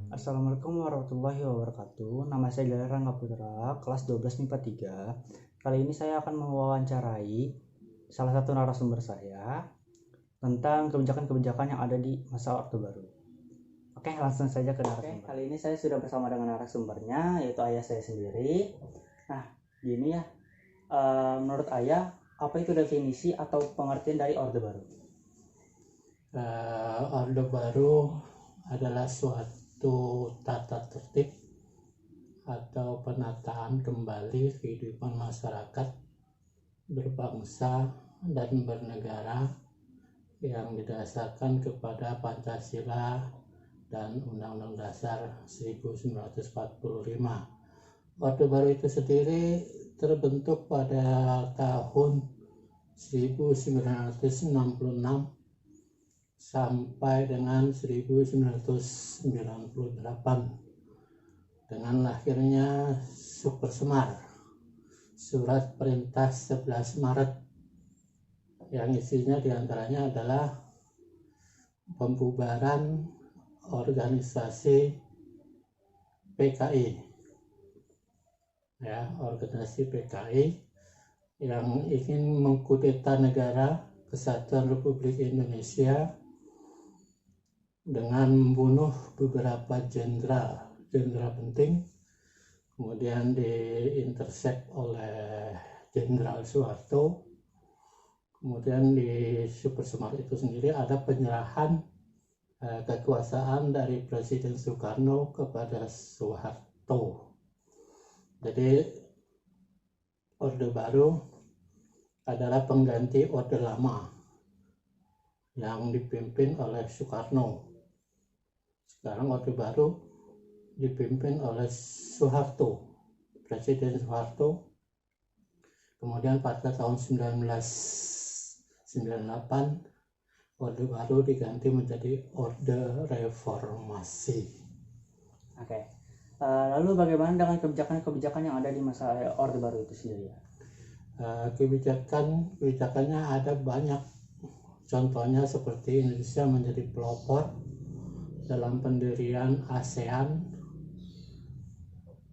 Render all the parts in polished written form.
Assalamualaikum warahmatullahi wabarakatuh. Nama saya Galer Rangga Putra, kelas 12 MIPA 3. Kali ini saya akan mewawancarai salah satu narasumber saya tentang kebijakan-kebijakan yang ada di masa Orde Baru. Oke, langsung saja ke narasumber. Kali ini saya sudah bersama dengan narasumbernya, yaitu ayah saya sendiri. Nah, gini ya, menurut ayah, apa itu definisi atau pengertian dari Orde Baru? Orde Baru adalah suatu tata tertib atau penataan kembali kehidupan masyarakat berbangsa dan bernegara yang didasarkan kepada Pancasila dan Undang-Undang Dasar 1945. Orde Baru itu sendiri terbentuk pada tahun 1966 sampai dengan 1998 dengan lahirnya Super Semar, Surat Perintah 11 Maret, yang isinya diantaranya adalah pembubaran organisasi PKI, organisasi PKI yang ingin mengkudeta negara Kesatuan Republik Indonesia dengan membunuh beberapa jenderal penting, kemudian diintercept oleh Jenderal Soeharto. Kemudian di Super Semar itu sendiri ada penyerahan kekuasaan dari Presiden Soekarno kepada Soeharto. Jadi Orde Baru adalah pengganti Orde Lama yang dipimpin oleh Soekarno. Sekarang Orde Baru dipimpin oleh Soeharto, Presiden Soeharto. Kemudian pada tahun 1998 Orde Baru diganti menjadi Orde Reformasi. Oke. Lalu bagaimana dengan kebijakan-kebijakan yang ada di masa Orde Baru itu sendiri? Kebijakannya ada banyak. Contohnya seperti Indonesia menjadi pelopor dalam pendirian ASEAN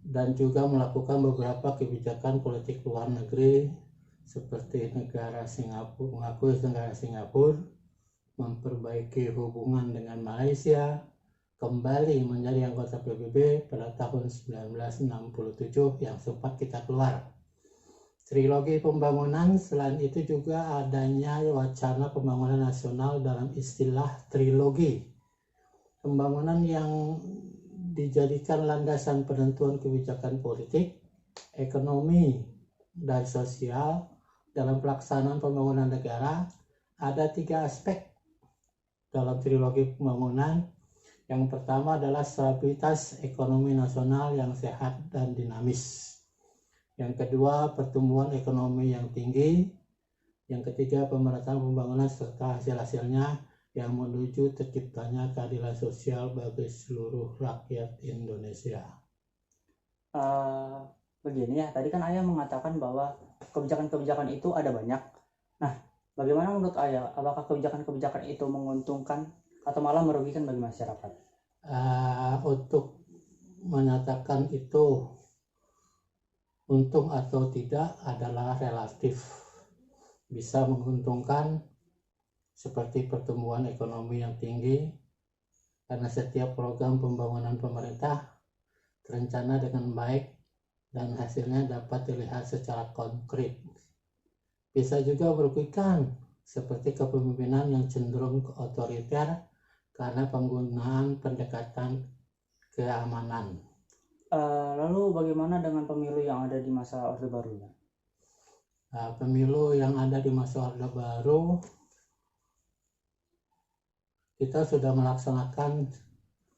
dan juga melakukan beberapa kebijakan politik luar negeri seperti negara Singapura, mengakui negara Singapura, memperbaiki hubungan dengan Malaysia, kembali menjadi anggota PBB pada tahun 1967 yang sempat kita keluar. Trilogi pembangunan, selain itu juga adanya wacana pembangunan nasional dalam istilah trilogi. Pembangunan yang dijadikan landasan penentuan kebijakan politik, ekonomi, dan sosial dalam pelaksanaan pembangunan negara. Ada 3 aspek dalam trilogi pembangunan. Yang pertama adalah stabilitas ekonomi nasional yang sehat dan dinamis. Yang kedua, pertumbuhan ekonomi yang tinggi. Yang ketiga, pemerataan pembangunan serta hasil-hasilnya yang menuju terciptanya keadilan sosial bagi seluruh rakyat Indonesia. Begini ya, tadi kan ayah mengatakan bahwa kebijakan-kebijakan itu ada banyak. Nah, bagaimana menurut ayah? Apakah kebijakan-kebijakan itu menguntungkan atau malah merugikan bagi masyarakat? Untuk menyatakan itu untung atau tidak adalah relatif. Bisa menguntungkan seperti pertumbuhan ekonomi yang tinggi karena setiap program pembangunan pemerintah terencana dengan baik dan hasilnya dapat dilihat secara konkret. Bisa juga merugikan seperti kepemimpinan yang cenderung otoriter karena penggunaan pendekatan keamanan. Lalu bagaimana dengan pemilu yang ada di masa Orde Baru? Pemilu yang ada di masa Orde Baru, kita sudah melaksanakan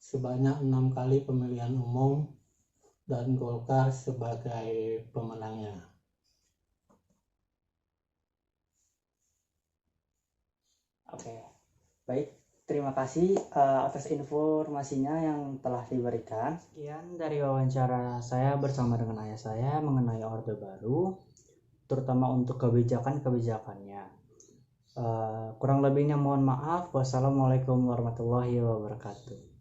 sebanyak 6 kali pemilihan umum dan Golkar sebagai pemenangnya. Oke, baik. Terima kasih atas informasinya yang telah diberikan. Sekian dari wawancara saya bersama dengan ayah saya mengenai Orde Baru, terutama untuk kebijakan-kebijakannya. Kurang lebihnya mohon maaf. Wassalamualaikum warahmatullahi wabarakatuh.